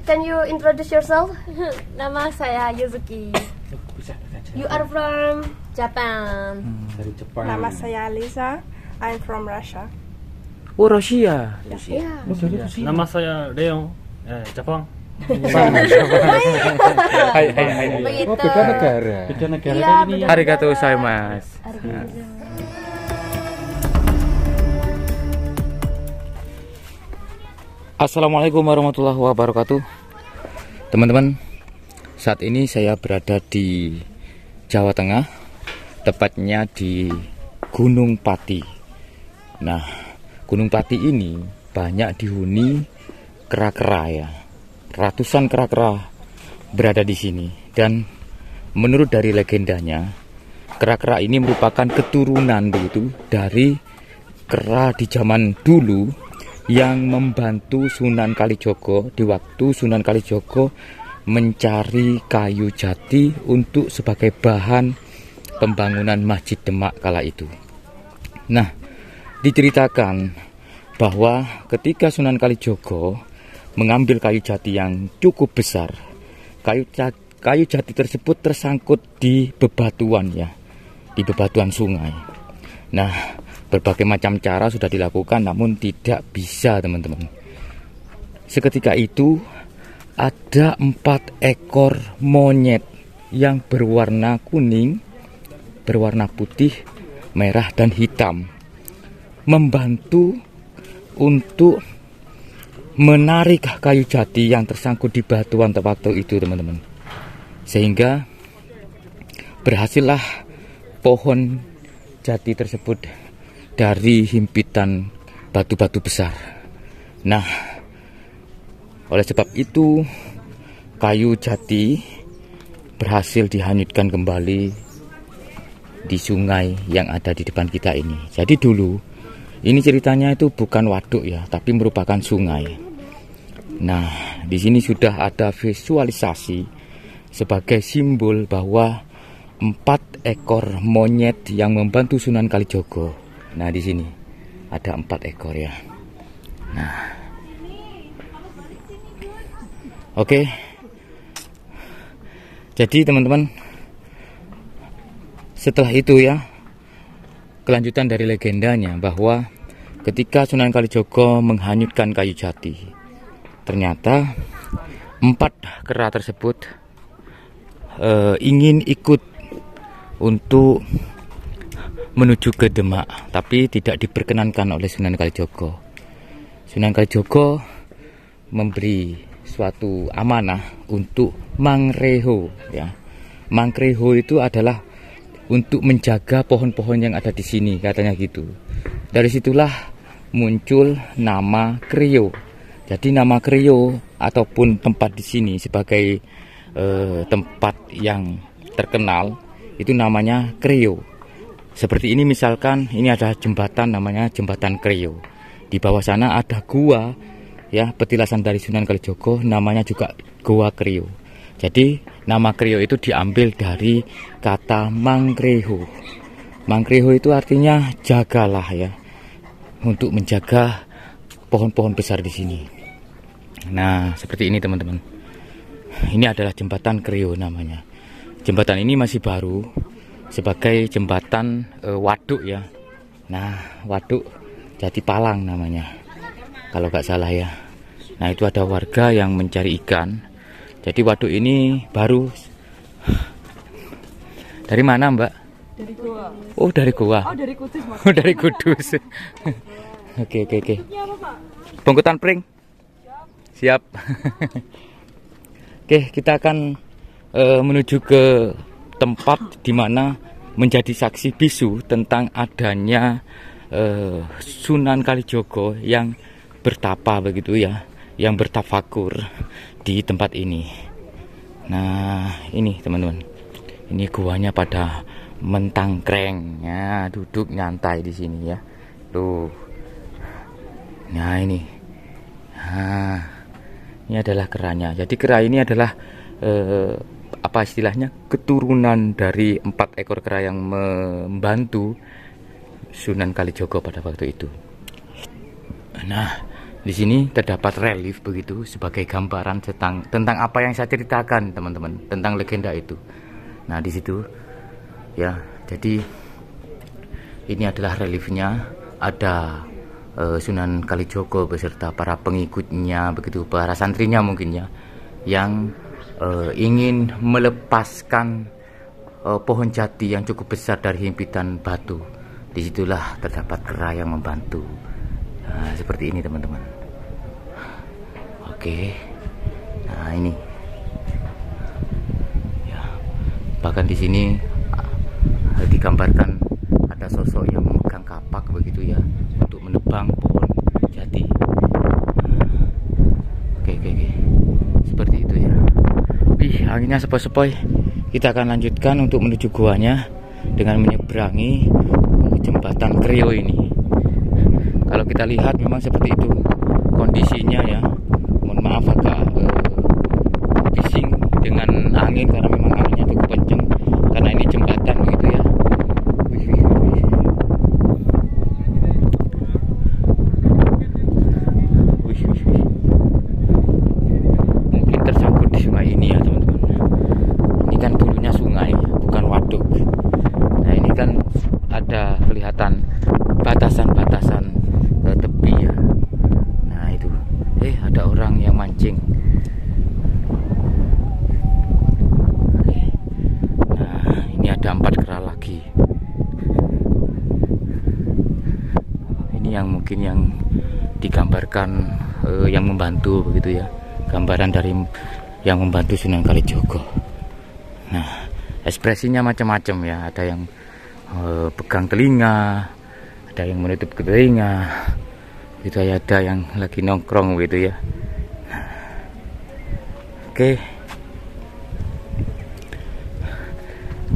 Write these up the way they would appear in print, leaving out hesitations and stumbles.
Can you introduce yourself? Nama saya Yuzuki. You are from Japan. Dari Jepang. Nama saya Lisa. I'm from Russia. Oh, Rusia. Yeah. Oh, dari Rusia. Nama saya Leo, Jepang. Hai. Begitu. Oh, beda negara. Beda negara Iya, kan ini. beda Arigatou negara. gozaimasu. Assalamualaikum warahmatullahi wabarakatuh. Teman-teman, saat ini saya berada di Jawa Tengah, tepatnya di Gunung Pati. Nah, Gunung Pati ini banyak dihuni kera-kera ya. Ratusan kera-kera berada di sini, dan menurut dari legendanya, kera-kera ini merupakan keturunan begitu dari kera di zaman dulu yang membantu Sunan Kalijogo di waktu Sunan Kalijogo mencari kayu jati untuk sebagai bahan pembangunan Masjid Demak kala itu. Nah, diceritakan bahwa ketika Sunan Kalijogo mengambil kayu jati yang cukup besar, kayu jati tersebut tersangkut di bebatuan ya, di bebatuan sungai. Nah, berbagai macam cara sudah dilakukan namun tidak bisa, teman-teman. Seketika itu ada 4 ekor monyet yang berwarna kuning, berwarna putih, merah dan hitam membantu untuk menarik kayu jati yang tersangkut di batuan waktu itu, teman-teman. Sehingga berhasillah pohon jati tersebut dari himpitan batu-batu besar. Nah, oleh sebab itu kayu jati berhasil dihanyutkan kembali di sungai yang ada di depan kita ini. Jadi dulu ini ceritanya itu bukan waduk ya, tapi merupakan sungai. Nah, di sini sudah ada visualisasi sebagai simbol bahwa 4 ekor monyet yang membantu Sunan Kalijogo. Nah, di sini ada 4 ekor ya. Nah, oke. Jadi teman-teman, setelah itu ya, kelanjutan dari legendanya bahwa ketika Sunan Kalijogo menghanyutkan kayu jati, ternyata 4 kera tersebut ingin ikut untuk menuju ke Demak, tapi tidak diperkenankan oleh Sunan Kalijogo. Sunan Kalijogo memberi suatu amanah untuk Mangreho ya. Mangreho itu adalah untuk menjaga pohon-pohon yang ada di sini, katanya gitu. Dari situlah muncul nama Krio. Jadi nama Krio ataupun tempat di sini sebagai tempat yang terkenal itu namanya Krio. Seperti ini misalkan, ini ada jembatan namanya Jembatan Krio. Di bawah sana ada gua ya, petilasan dari Sunan Kalijogo namanya juga Goa Krio. Jadi nama Krio itu diambil dari kata Mangreho. Mangreho itu artinya jagalah ya, untuk menjaga pohon-pohon besar di sini. Nah, seperti ini teman-teman. Ini adalah Jembatan Krio namanya. Jembatan ini masih baru sebagai jembatan waduk ya. Nah, waduk Jati Palang namanya, kalau nggak salah ya. Nah, itu ada warga yang mencari ikan. Jadi waduk ini baru. Dari mana, Mbak? Dari Goa. Oh, dari Goa. Oh, dari Kudus, Mas. Oh, dari Kudus. Oke. Ini apa, Pak? Bungkutan pring. Siap. Oke, kita akan menuju ke tempat di mana menjadi saksi bisu tentang adanya Sunan Kalijogo yang bertapa begitu ya, yang bertafakur di tempat ini. Nah, ini teman-teman, ini guanya pada mentangkreng ya, duduk nyantai di sini ya. Tuh. Nah, ini. Nah, ini adalah keranya. Jadi kera ini adalah apa istilahnya, keturunan dari 4 ekor kera yang membantu Sunan Kalijogo pada waktu itu. Nah, Di sini terdapat relief begitu sebagai gambaran tentang apa yang saya ceritakan teman-teman, tentang legenda itu. Nah di situ ya, jadi ini adalah reliefnya. Ada Sunan Kalijogo beserta para pengikutnya begitu, para santrinya mungkin ya, yang ingin melepaskan pohon jati yang cukup besar dari himpitan batu. Disitulah terdapat kera yang membantu. Nah, seperti ini teman-teman. Oke. Nah, ini. Ya. Bahkan di sini digambarkan ada sosok yang memegang kapak begitu ya, untuk menebang pohon jati. Oke. Seperti itu ya. Wih, anginnya sepoi-sepoi. Kita akan lanjutkan untuk menuju guanya dengan menyeberangi jembatan Kreo ini. Kalau kita lihat memang seperti itu kondisinya ya. Mohon maaf agak bising dengan angin karena memang anginnya cukup kenceng, karena ini jembatan begitu ya. Mungkin tersangkut di sungai ini ya teman-teman. Ini kan dulunya sungai, bukan waduk. Nah ini kan ada kelihatan batasan-batasan tepi ya. Nah itu, ada orang yang mancing. Oke. Nah ini ada 4 kera lagi. Ini yang mungkin yang digambarkan yang membantu begitu ya, gambaran dari yang membantu Sunan Kalijogo. Nah ekspresinya macam-macam ya, ada yang pegang telinga, ada yang menutup telinga gitu ya, ada yang lagi nongkrong gitu ya. Oke,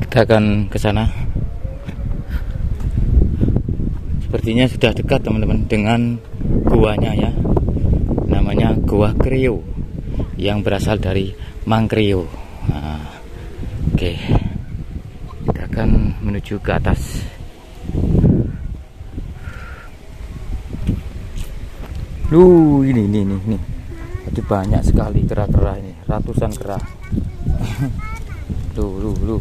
kita akan ke sana. Sepertinya sudah dekat teman-teman dengan guanya ya, namanya Gua Kreo yang berasal dari Mangkreo. Nah, oke, kita akan menuju ke atas. Ini jadi banyak sekali kera-kera ini, ratusan kera. Lu.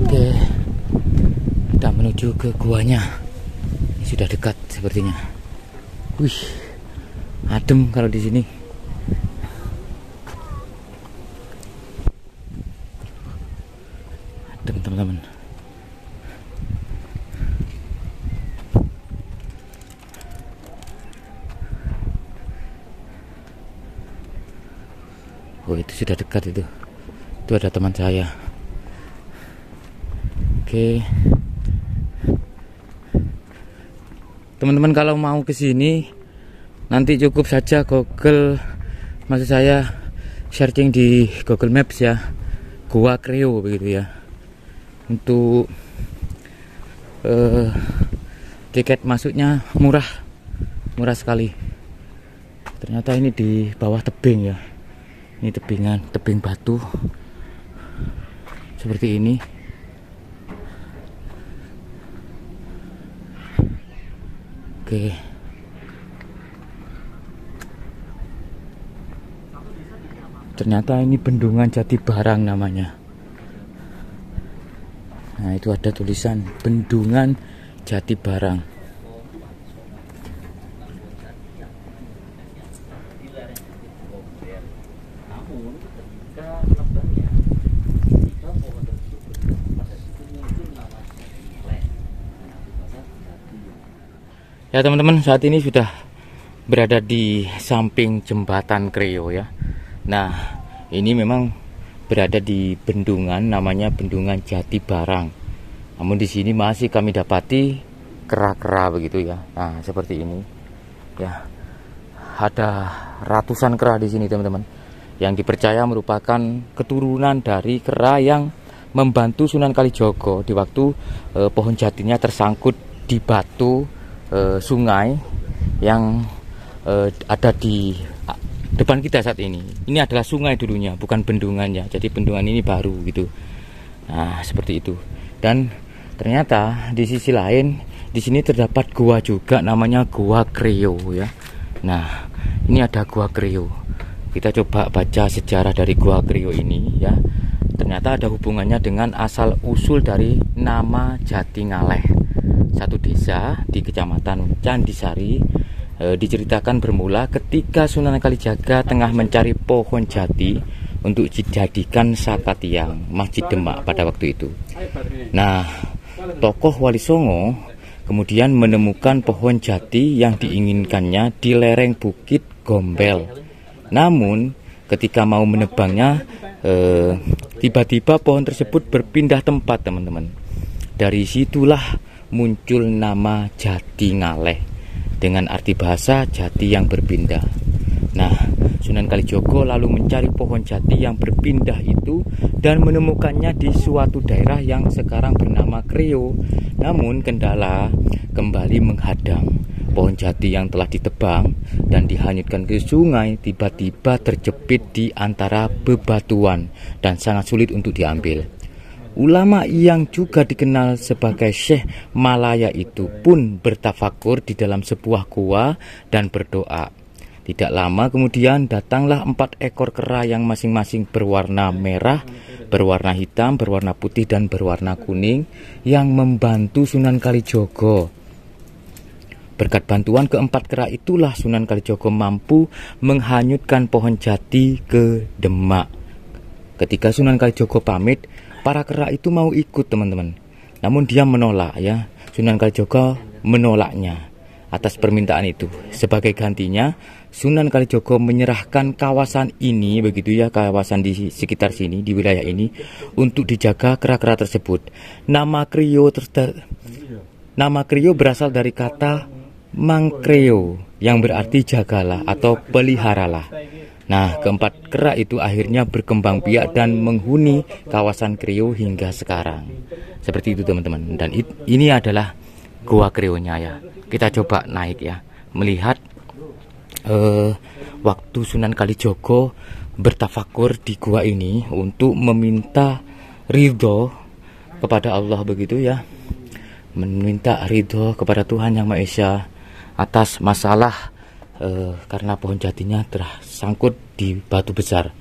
Oke, kita menuju ke guanya. Ini sudah dekat sepertinya. Wih, adem kalau di sini. Adem teman-teman. Oh itu sudah dekat itu. Itu ada teman saya. Oke. Teman-teman kalau mau ke sini nanti cukup saja Google, maksud saya searching di Google Maps ya, Gua Kreo begitu ya. Untuk tiket masuknya murah sekali. Ternyata ini di bawah tebing ya. Ini tebing batu seperti ini. Oke. Ternyata ini Bendungan Jati Barang namanya. Nah, itu ada tulisan Bendungan Jati Barang. Ya teman-teman, saat ini sudah berada di samping jembatan Kreo ya. Nah ini memang berada di bendungan, namanya Bendungan Jati Barang. Namun di sini masih kami dapati kera-kera begitu ya. Nah seperti ini ya, ada ratusan kera di sini teman-teman, yang dipercaya merupakan keturunan dari kera yang membantu Sunan Kalijogo di waktu pohon jatinya tersangkut di batu sungai yang ada di depan kita saat ini. Ini adalah sungai dulunya, bukan bendungannya. Jadi bendungan ini baru gitu. Nah seperti itu. Dan ternyata di sisi lain di sini terdapat gua juga, namanya Gua Kreo ya. Nah, ini ada Gua Kreo. Kita coba baca sejarah dari Gua Kreo ini ya. Ternyata ada hubungannya dengan asal usul dari nama Jatingaleh, satu desa di Kecamatan Candisari. Diceritakan bermula ketika Sunan Kalijaga tengah mencari pohon jati untuk dijadikan Sakatiang Masjid Demak pada waktu itu. Nah, tokoh Wali Songo kemudian menemukan pohon jati yang diinginkannya di lereng Bukit Gombel. Namun ketika mau menebangnya, tiba-tiba pohon tersebut berpindah tempat, teman-teman. Dari situlah muncul nama Jatingaleh dengan arti bahasa jati yang berpindah. Nah, Sunan Kalijogo lalu mencari pohon jati yang berpindah itu dan menemukannya di suatu daerah yang sekarang bernama Kreo. Namun kendala kembali menghadang. Pohon jati yang telah ditebang dan dihanyutkan ke sungai tiba-tiba terjepit di antara bebatuan dan sangat sulit untuk diambil. Ulama yang juga dikenal sebagai Syekh Malaya itu pun bertafakur di dalam sebuah gua dan berdoa. Tidak lama kemudian datanglah 4 ekor kera yang masing-masing berwarna merah, berwarna hitam, berwarna putih, dan berwarna kuning yang membantu Sunan Kalijogo. Berkat bantuan keempat kera itulah Sunan Kalijogo mampu menghanyutkan pohon jati ke Demak. Ketika Sunan Kalijogo pamit, para kera itu mau ikut, teman-teman. Namun dia menolak ya. Sunan Kalijogo menolaknya atas permintaan itu. Sebagai gantinya, Sunan Kalijogo menyerahkan kawasan ini, begitu ya, kawasan di sekitar sini, di wilayah ini, untuk dijaga kera-kera tersebut. Nama Kreo berasal dari kata Mangkreo yang berarti jagalah atau peliharalah. Nah, keempat kera itu akhirnya berkembang biak dan menghuni kawasan Kreo hingga sekarang. Seperti itu, teman-teman. Dan ini adalah Gua Kreonya ya. Kita coba naik ya, melihat waktu Sunan Kalijogo bertafakur di gua ini untuk meminta ridho kepada Allah, begitu ya. Meminta ridho kepada Tuhan Yang Maha Esa atas masalah karena pohon jatinya tersangkut di batu besar.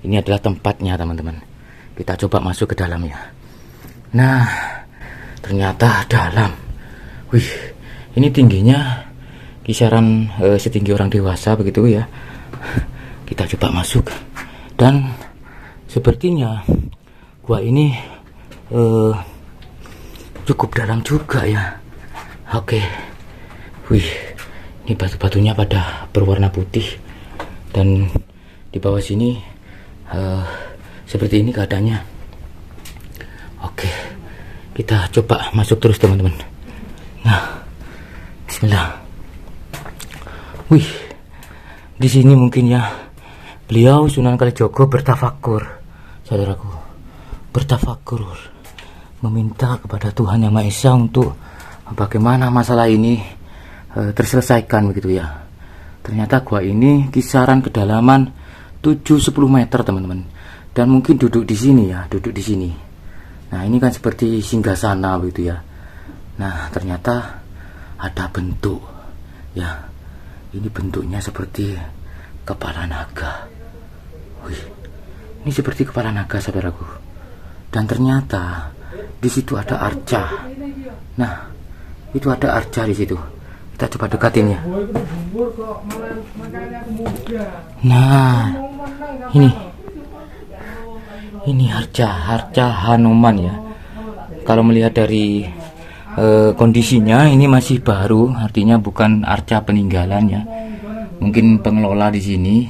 Ini adalah tempatnya, teman-teman. Kita coba masuk ke dalam ya. Nah, ternyata dalam. Wih, ini tingginya kisaran setinggi orang dewasa, begitu ya. Kita coba masuk. Dan sepertinya gua ini cukup dalam juga ya. Oke. Wih, ini batu-batunya pada berwarna putih. Dan di bawah sini seperti ini keadaannya. Oke, kita coba masuk terus, teman-teman. Nah, bismillah. Wih, di sini mungkin ya beliau Sunan Kalijogo bertafakur, saudaraku, bertafakur, meminta kepada Tuhan Yang Maha Esa untuk bagaimana masalah ini terselesaikan, begitu ya. Ternyata gua ini kisaran kedalaman 7-10 meter, teman-teman. Dan mungkin duduk di sini ya, duduk di sini. Nah, ini kan seperti singgasana, begitu ya. Nah, ternyata ada bentuk ya. Ini bentuknya seperti kepala naga. Wih, ini seperti kepala naga, saudaraku. Dan ternyata di situ ada arca. Nah, itu ada arca di situ. Kita coba dekatin ya. Nah, ini arca Hanuman ya. Kalau melihat dari kondisinya ini masih baru, artinya bukan arca peninggalan ya. Mungkin pengelola di sini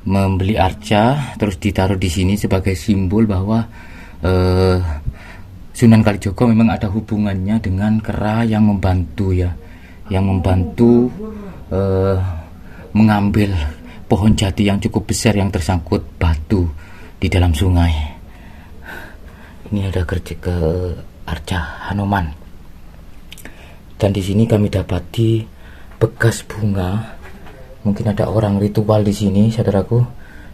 membeli arca terus ditaruh di sini sebagai simbol bahwa Sunan Kalijogo memang ada hubungannya dengan kera yang membantu ya, yang membantu mengambil pohon jati yang cukup besar yang tersangkut batu di dalam sungai. Ini ada kerja ke arca Hanuman. Dan di sini kami dapati bekas bunga. Mungkin ada orang ritual di sini, saudaraku.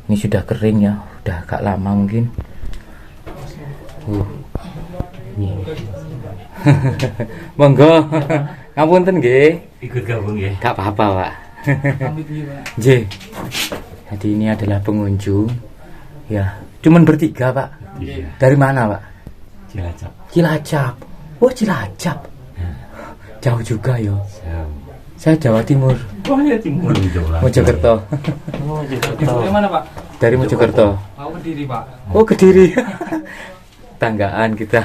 Ini sudah kering ya, udah agak lama mungkin. Ini. Monggo. Ngapunten nggih. Ikut gabung ya. Gak apa-apa, Pak. Nggih. Jadi ini adalah pengunjung. Ya, cuman bertiga, Pak. Iya. Dari mana, Pak? Cilacap. Cilacap. Oh, Cilacap. Jauh juga yo. Jauh. Saya Jawa Timur. Oh ya timur. Mojokerto. Oh Mojokerto. Dari mana Pak? Dari Mojokerto. Aku Kediri Pak. Oh, Kediri. Tanggaan kita.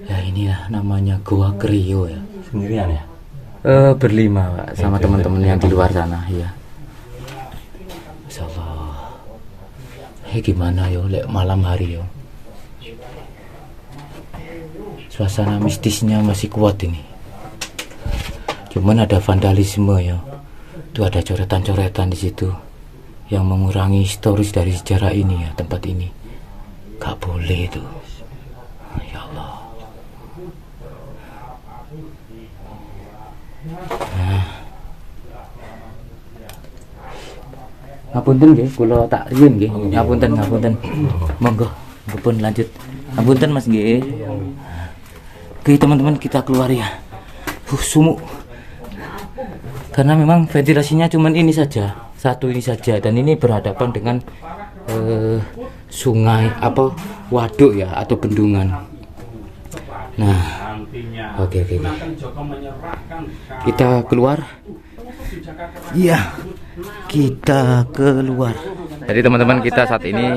Ya inilah namanya Goa Krio ya. Sendirian ya? Berlima, Pak, sama teman-teman yang di luar sana, ya. Insyaallah. Gimana yo lek malam hari yo. Suasana mistisnya masih kuat ini. Cuman ada vandalisme ya. Tuh ada coretan-coretan di situ yang mengurangi historis dari sejarah ini ya, tempat ini. Gak boleh itu. Ya Allah. Nah. Ngapunten nggih, kula tak riyen nggih. Ngapunten. Monggo, pun lanjut. Ngapunten Mas nggih. Oke, teman-teman, kita keluar ya. Sumuk. Karena memang ventilasinya cuman ini saja, satu ini saja, dan ini berhadapan dengan sungai apa waduk ya atau bendungan. Nah, oke. Kita keluar. Iya, kita keluar. Jadi teman-teman, kita saat ini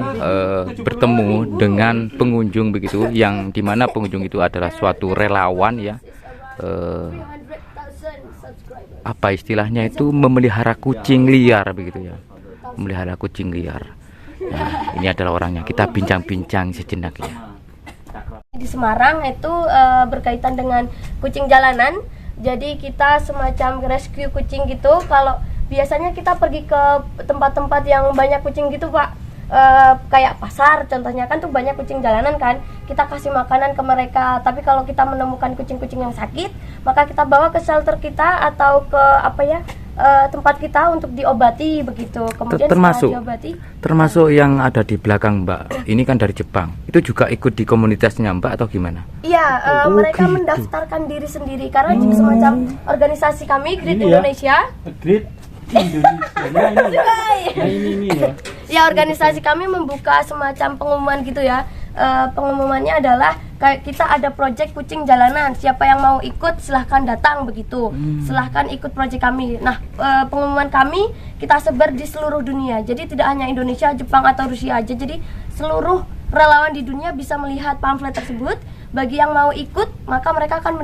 bertemu dengan pengunjung begitu, yang dimana pengunjung itu adalah suatu relawan ya. Apa istilahnya itu, memelihara kucing liar begitu ya, memelihara kucing liar. Nah, ini adalah orangnya. Kita bincang-bincang sejenak ya. Di Semarang itu berkaitan dengan kucing jalanan. Jadi kita semacam rescue kucing gitu. Kalau biasanya kita pergi ke tempat-tempat yang banyak kucing gitu, Pak. Kayak pasar contohnya kan tuh banyak kucing jalanan kan, kita kasih makanan ke mereka. Tapi kalau kita menemukan kucing-kucing yang sakit, maka kita bawa ke shelter kita atau ke tempat kita untuk diobati begitu. Kemudian termasuk yang ada di belakang Mbak ini kan dari Jepang, itu juga ikut di komunitasnya Mbak atau gimana? Iya, mereka mendaftarkan diri sendiri karena semacam organisasi kami Grid Indonesia. Grid Indonesia. Ini ya. Ya, organisasi kami membuka semacam pengumuman gitu ya. Pengumumannya adalah kayak kita ada proyek kucing jalanan. Siapa yang mau ikut silahkan datang begitu. Silahkan ikut proyek kami. Nah, pengumuman kami kita sebar di seluruh dunia. Jadi tidak hanya Indonesia, Jepang atau Rusia aja. Jadi seluruh relawan di dunia bisa melihat pamflet tersebut. Bagi yang mau ikut, maka mereka akan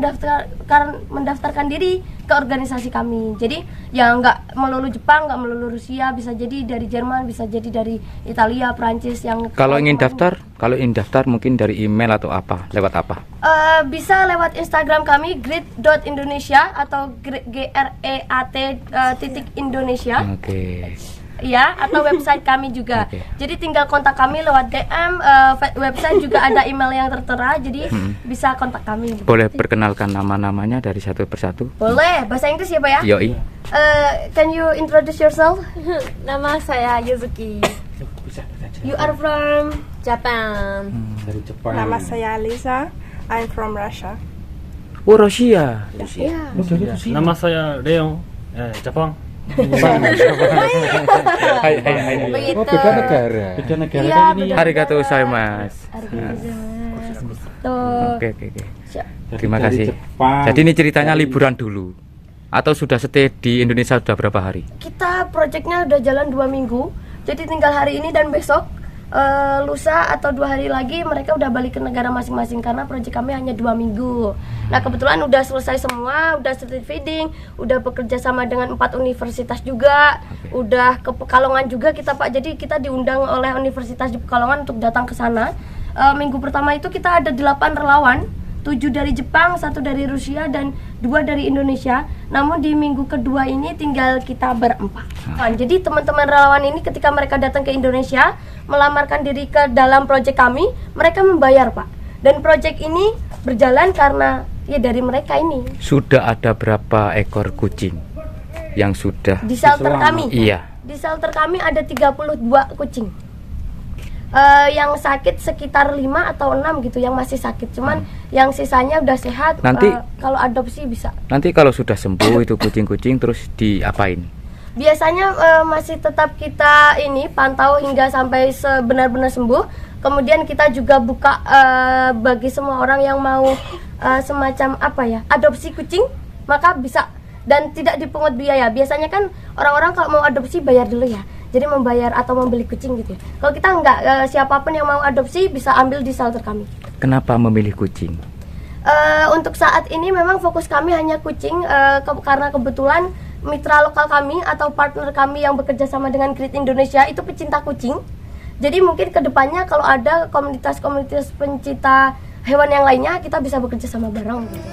mendaftarkan diri ke organisasi kami. Jadi ya nggak melulu Jepang, nggak melulu Rusia, bisa jadi dari Jerman, bisa jadi dari Italia, Prancis. Yang kalau ingin daftar mungkin dari email atau apa, lewat apa? Bisa lewat Instagram kami grid.indonesia atau GREAT.Indonesia. Oke. Ya, atau website kami juga. Jadi tinggal kontak kami lewat DM, website juga ada email yang tertera, jadi bisa kontak kami. Boleh perkenalkan nama-namanya dari satu persatu? Boleh, bahasa Inggris ya Pak ya? Yoi. Can you introduce yourself? Nama saya Yuzuki. You are from Japan. Dari Jepang. Nama saya Lisa. I'm from Russia. Oh, Rusia. ya. Nama saya Leon. Jepang. Hai. Begitu. Oh, beda negara. Beda negara Iya, kan ini. beda. Arigatou gozaimasu. Tuh. Oke. Terima kasih. Jadi ini ceritanya liburan dulu atau sudah stay di Indonesia sudah berapa hari? Kita proyeknya udah jalan 2 minggu. Jadi tinggal hari ini dan besok, lusa atau 2 hari lagi mereka udah balik ke negara masing-masing karena proyek kami hanya 2 minggu. Nah, kebetulan udah selesai semua, udah street feeding, udah bekerja sama dengan 4 universitas juga, udah ke Pekalongan juga kita Pak. Jadi kita diundang oleh Universitas di Pekalongan untuk datang ke sana. Minggu pertama itu kita ada 8 relawan, 7 dari Jepang, 1 dari Rusia, dan 2 dari Indonesia. Namun di minggu kedua ini tinggal kita berempat. Jadi teman-teman relawan ini ketika mereka datang ke Indonesia, melamarkan diri ke dalam proyek kami, mereka membayar Pak. Dan proyek ini berjalan karena ya dari mereka ini. Sudah ada berapa ekor kucing yang sudah Di shelter kami? Iya. Di shelter kami ada 32 kucing. Yang sakit sekitar 5 atau 6 gitu yang masih sakit. Cuman yang sisanya udah sehat. Nanti- kalau adopsi bisa. Nanti kalau sudah sembuh itu kucing-kucing terus diapain? Biasanya masih tetap kita ini pantau hingga sampai benar-benar sembuh. Kemudian kita juga buka bagi semua orang yang mau semacam adopsi kucing, maka bisa dan tidak dipungut biaya. Biasanya kan orang-orang kalau mau adopsi bayar dulu ya. Jadi membayar atau membeli kucing gitu ya. Kalau kita enggak, siapapun yang mau adopsi bisa ambil di shelter kami. Kenapa memilih kucing? Untuk saat ini memang fokus kami hanya kucing karena kebetulan mitra lokal kami atau partner kami yang bekerja sama dengan Great Indonesia itu pecinta kucing. Jadi mungkin kedepannya kalau ada komunitas-komunitas pencinta hewan yang lainnya kita bisa bekerja sama bareng gitu.